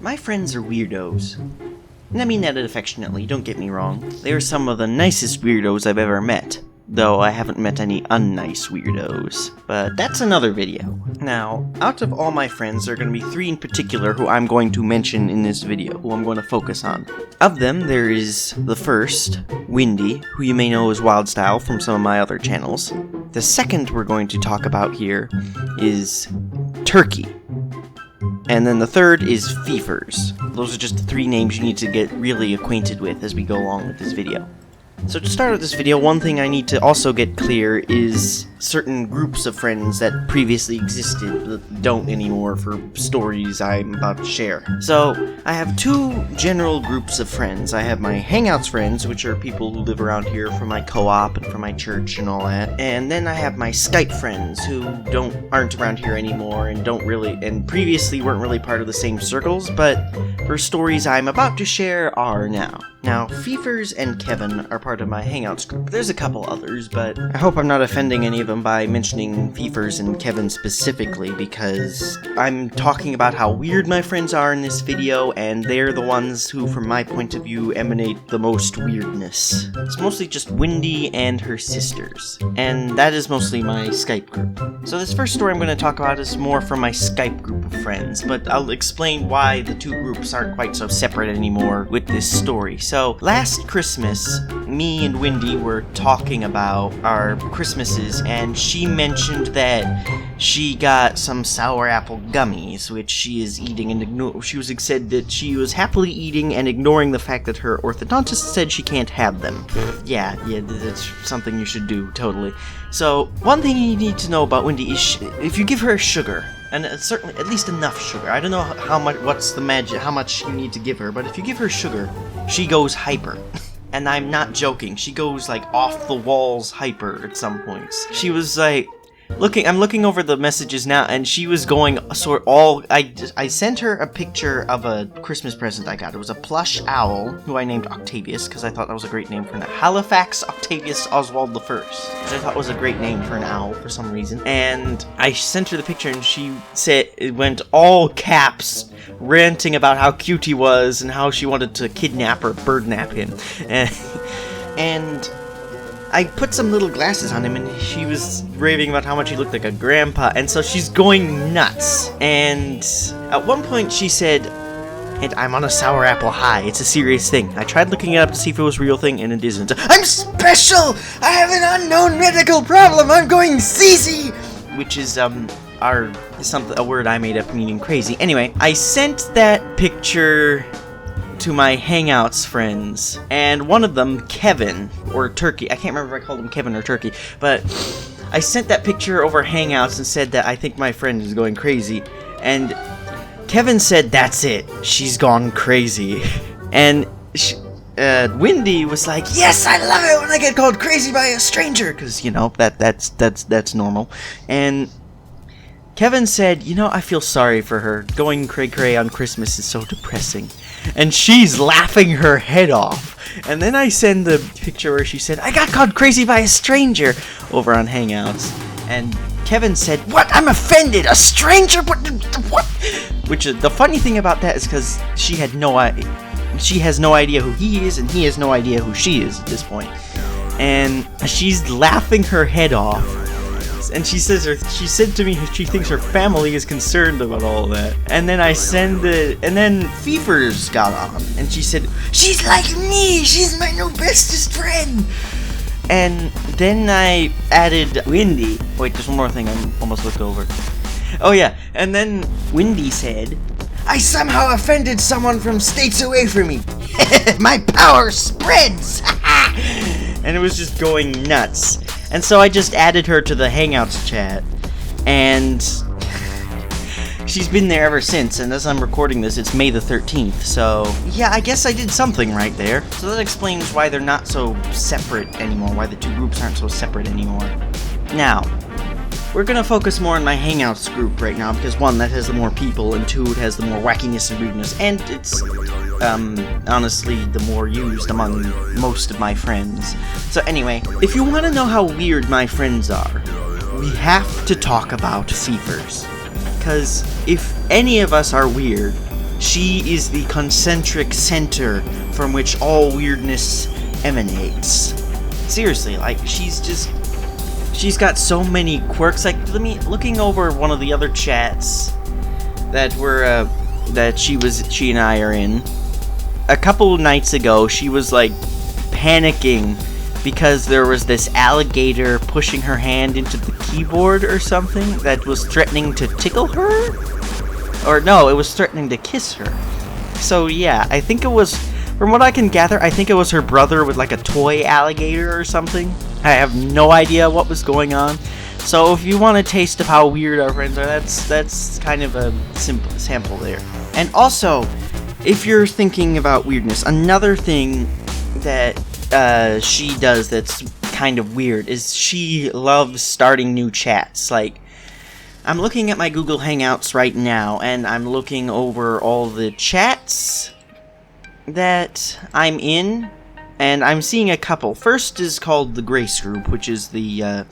My friends are weirdos. And I mean that affectionately, don't get me wrong. They are some of the nicest weirdos I've ever met. Though I haven't met any unnice weirdos. But that's another video. Now, out of all my friends, there are going to be 3 in particular who I'm going to mention in this video, who I'm going to focus on. Of them, there is the first, Windy, who you may know as Wildstyle from some of my other channels. The second we're going to talk about here is Turkey. And then the third is Feefers. Those are just the 3 names you need to get really acquainted with as we go along with this video. So to start with this video, one thing I need to also get clear is certain groups of friends that previously existed but don't anymore for stories I'm about to share. So, I have 2 general groups of friends. I have my Hangouts friends, which are people who live around here from my co-op and from my church and all that. And then I have my Skype friends who aren't around here anymore and previously weren't really part of the same circles, but for stories I'm about to share are now. Now, Feefers and Kevin are part of my Hangouts group. There's a couple others, but I hope I'm not offending any of them by mentioning Feefers and Kevin specifically, because I'm talking about how weird my friends are in this video, and they're the ones who, from my point of view, emanate the most weirdness. It's mostly just Windy and her sisters, and that is mostly my Skype group. So this first story I'm going to talk about is more from my Skype group of friends, but I'll explain why the 2 groups aren't quite so separate anymore with this story. So, last Christmas, me and Windy were talking about our Christmases, and she mentioned that she got some sour apple gummies, which she is eating and said that she was happily eating and ignoring the fact that her orthodontist said she can't have them. Yeah, that's something you should do, totally. So, one thing you need to know about Windy is if you give her sugar, and certainly at least enough sugar. I don't know how much you need to give her, but if you give her sugar, she goes hyper. And I'm not joking. She goes like off the walls hyper at some points. She was like I'm looking over the messages now, and she was going I sent her a picture of a Christmas present I got. It was a plush owl, who I named Octavius, because I thought that was a great name for an owl. Halifax Octavius Oswald I, which I thought was a great name for an owl for some reason. And I sent her the picture, and she said, it went all caps, ranting about how cute he was, and how she wanted to kidnap or birdnap him. And I put some little glasses on him, and she was raving about how much he looked like a grandpa, and so she's going nuts. And at one point she said, and I'm on a sour apple high, it's a serious thing. I tried looking it up to see if it was a real thing, and it isn't. I'm special! I have an unknown medical problem! I'm going CZ! Which is, a word I made up meaning crazy. Anyway, I sent that picture to my Hangouts friends, and one of them, Kevin, or Turkey, I can't remember if I called him Kevin or Turkey, but I sent that picture over Hangouts and said that I think my friend is going crazy, and Kevin said, that's it, she's gone crazy. And Windy was like, yes, I love it when I get called crazy by a stranger, because, you know, that's normal. And Kevin said, you know, I feel sorry for her. Going cray-cray on Christmas is so depressing. And she's laughing her head off. And then I send the picture where she said, I got called crazy by a stranger, over on Hangouts. And Kevin said, what? I'm offended! A stranger? What? Which, the funny thing about that is because she has no idea who he is, and he has no idea who she is at this point. And she's laughing her head off. And she said to me she thinks her family is concerned about all that. And then and then Feefers got on, and she said, she's like me, she's my new bestest friend. And then I added Windy. Wait, there's one more thing I almost looked over. Oh yeah, and then Windy said, I somehow offended someone from states away from me. My power spreads. And it was just going nuts. And so I just added her to the Hangouts chat, and she's been there ever since, and as I'm recording this, it's May the 13th, so yeah, I guess I did something right there. So that explains why they're not so separate anymore, why the 2 groups aren't so separate anymore. Now, we're gonna focus more on my Hangouts group right now, because 1, that has the more people, and 2, it has the more wackiness and weirdness, and it's honestly the more used among most of my friends. So anyway, if you want to know how weird my friends are, we have to talk about Feefers. Because if any of us are weird, She is the concentric center from which all weirdness emanates. Seriously, like, she's got so many quirks. Like, looking over one of the other chats that she and I are in, a couple nights ago, she was like panicking because there was this alligator pushing her hand into the keyboard or something that was threatening to tickle her? Or no, it was threatening to kiss her. So yeah, I think it was, from what I can gather, I think it was her brother with like a toy alligator or something. I have no idea what was going on. So if you want a taste of how weird our friends are, that's kind of a simple sample there. And also, if you're thinking about weirdness, another thing that she does that's kind of weird is she loves starting new chats. Like, I'm looking at my Google Hangouts right now, and I'm looking over all the chats that I'm in, and I'm seeing a couple. First is called the Grace Group, which is the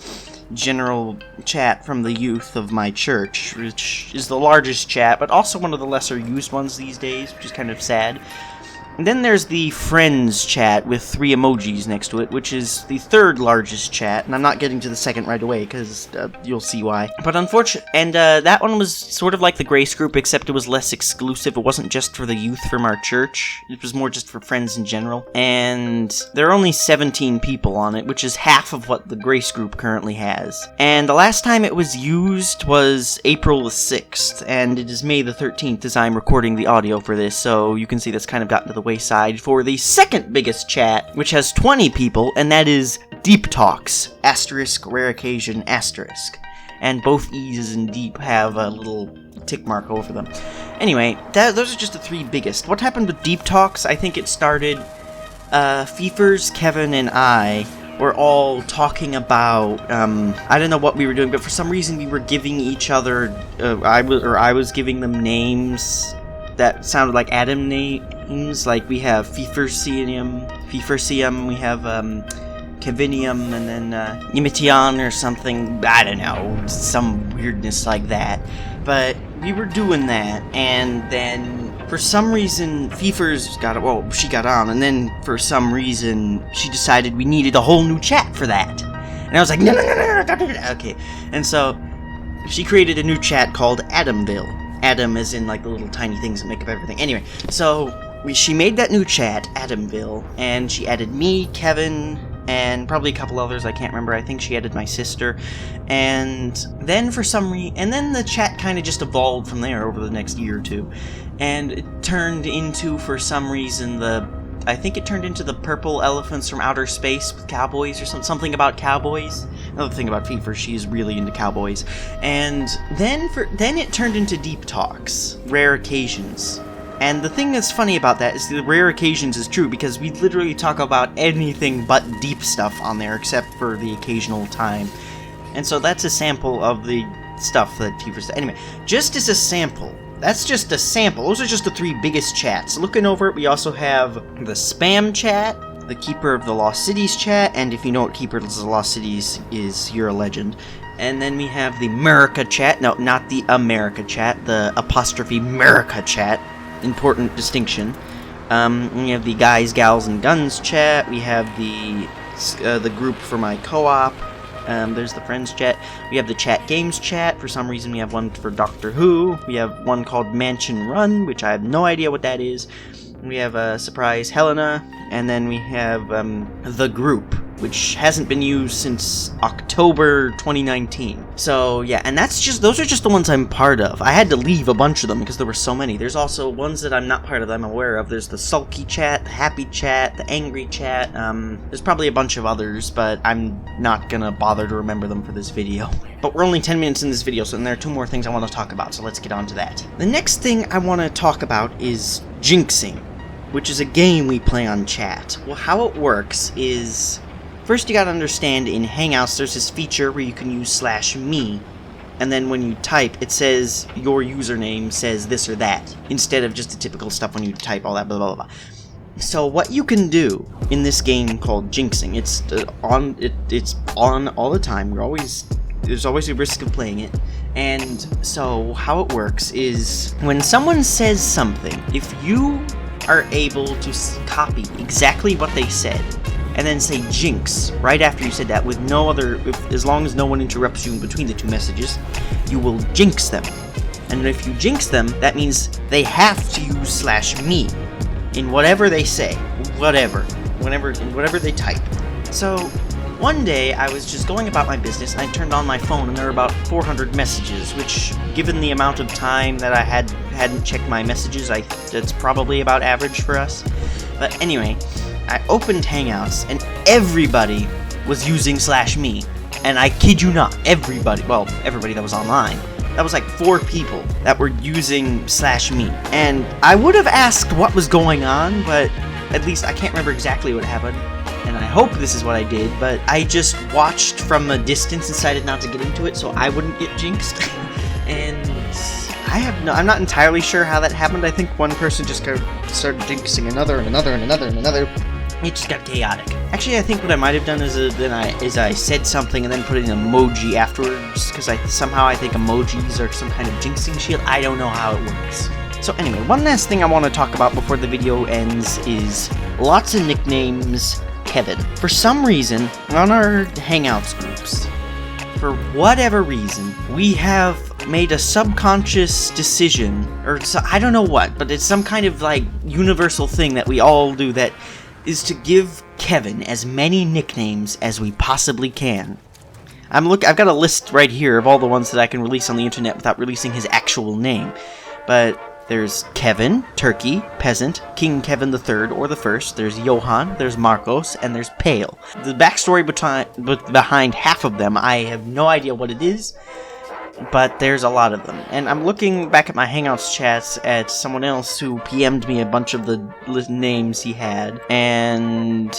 general chat from the youth of my church, which is the largest chat, but also one of the lesser used ones these days, which is kind of sad. And then there's the Friends chat with 3 emojis next to it, which is the third largest chat, and I'm not getting to the second right away, because you'll see why. But unfortunately, and that one was sort of like the Grace Group, except it was less exclusive. It wasn't just for the youth from our church, it was more just for friends in general. And there are only 17 people on it, which is half of what the Grace Group currently has. And the last time it was used was April the 6th, and it is May the 13th as I'm recording the audio for this, so you can see that's kind of gotten to the wayside for the second biggest chat, which has 20 people, and that is Deep Talks, asterisk, rare occasion, asterisk. And both E's and Deep have a little tick mark over them. Anyway, those are just the 3 biggest. What happened with Deep Talks? I think it started, Feefers, Kevin, and I were all talking about, I don't know what we were doing, but for some reason we were giving each other, I was giving them names that sounded like Adam names. Like, we have Fefersium, we have Kevinium, and then Ymition or something, I don't know, some weirdness like that. But we were doing that, and then for some reason Fefers she got on, and then for some reason she decided we needed a whole new chat for that. And I was like, no, okay. And so she created a new chat called Adamville. Adam as in like the little tiny things that make up everything. Anyway, so she made that new chat, Adamville, and she added me, Kevin, and probably a couple others, I can't remember. I think she added my sister. And then for some reason, and then the chat kind of just evolved from there over the next year or two. And it turned into, for some reason, I think it turned into the Purple Elephants from Outer Space with cowboys or something about cowboys. Another thing about Fever, she's really into cowboys. And then it turned into Deep Talks, Rare Occasions. And the thing that's funny about that is the Rare Occasions is true, because we literally talk about anything but deep stuff on there, except for the occasional time. And so that's a sample of the stuff that Fever said. Anyway, just as a sample, that's just a sample. Those are just the 3 biggest chats. Looking over it, we also have the Spam chat, the Keeper of the Lost Cities chat, and if you know what Keeper of the Lost Cities is, you're a legend. And then we have the America chat. No, not the America chat, the apostrophe America chat. Important distinction. We have the Guys, Gals, and Guns chat. We have the group for my co-op. There's the Friends chat. We have the Chat Games chat. For some reason, we have one for Doctor Who. We have one called Mansion Run, which I have no idea what that is. We have a surprise Helena, and then we have the group, which hasn't been used since October 2019. So yeah, and those are just the ones I'm part of. I had to leave a bunch of them because there were so many. There's also ones that I'm not part of that I'm aware of. There's the Sulky chat, the Happy chat, the Angry chat. There's probably a bunch of others, but I'm not gonna bother to remember them for this video. But we're only 10 minutes in this video, so there are 2 more things I want to talk about, so let's get on to that. The next thing I want to talk about is jinxing, which is a game we play on chat. Well, how it works is, first you gotta understand in Hangouts there's this feature where you can use /me, and then when you type, it says your username says this or that, instead of just the typical stuff when you type all that blah blah blah. So what you can do in this game called jinxing, it's on all the time. There's always a risk of playing it, And so how it works is when someone says something, if you are able to copy exactly what they said and then say jinx right after you said that with no other, as long as no one interrupts you in between the two messages, you will jinx them. And if you jinx them, that means they have to use /me in whatever they say, whatever they type. So one day I was just going about my business and I turned on my phone and there were about 400 messages, which given the amount of time that I hadn't checked my messages, that's probably about average for us. But anyway, I opened Hangouts and everybody was using /me. And I kid you not, everybody that was online, that was like 4 people that were using /me. And I would have asked what was going on, but at least I can't remember exactly what happened. And I hope this is what I did, but I just watched from a distance and decided not to get into it so I wouldn't get jinxed. And I'm not entirely sure how that happened. I think one person just kind of started jinxing another and another and another and another. It just got chaotic. Actually, I think what I might have done is I said something and then put an emoji afterwards, because somehow I think emojis are some kind of jinxing shield. I don't know how it works. So anyway, one last thing I want to talk about before the video ends is lots of nicknames Kevin. For some reason, on our Hangouts groups, for whatever reason, we have made a subconscious decision, or I don't know what, but it's some kind of like universal thing that we all do that is to give Kevin as many nicknames as we possibly can. I've got a list right here of all the ones that I can release on the internet without releasing his actual name. But there's Kevin, Turkey, Peasant, King Kevin III or the First, there's Johan, there's Marcos, and there's Pale. The backstory behind half of them, I have no idea what it is, but there's a lot of them. And I'm looking back at my Hangouts chats at someone else who PM'd me a bunch of the names he had, and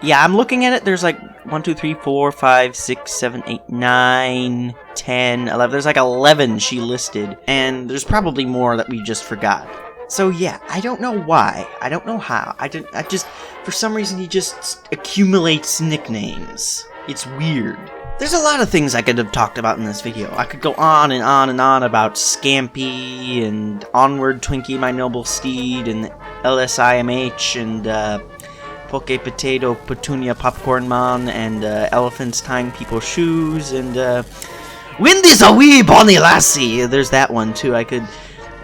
yeah, I'm looking at it, there's like 1, 2, 3, 4, 5, 6, 7, 8, 9, 10, 11, there's like 11 she listed, and there's probably more that we just forgot. So yeah, I don't know why, I don't know how, I just, for some reason he just accumulates nicknames. It's weird. There's a lot of things I could have talked about in this video. I could go on and on and on about Scampy, and Onward Twinkie My Noble Steed, and LSIMH, and Poke Potato Petunia Popcorn Man, and Elephants Tying People's Shoes, and Windy's a Wee Bonnie Lassie! There's that one too.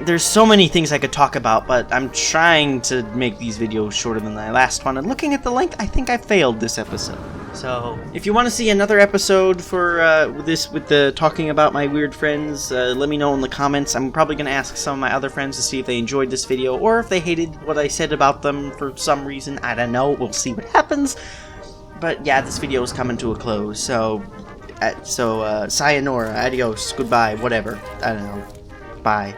There's so many things I could talk about, but I'm trying to make these videos shorter than the last one, and looking at the length, I think I failed this episode. So, if you want to see another episode for with the talking about my weird friends, let me know in the comments. I'm probably going to ask some of my other friends to see if they enjoyed this video, or if they hated what I said about them for some reason. I don't know, we'll see what happens. But yeah, this video is coming to a close, so sayonara, adios, goodbye, whatever. I don't know. Bye.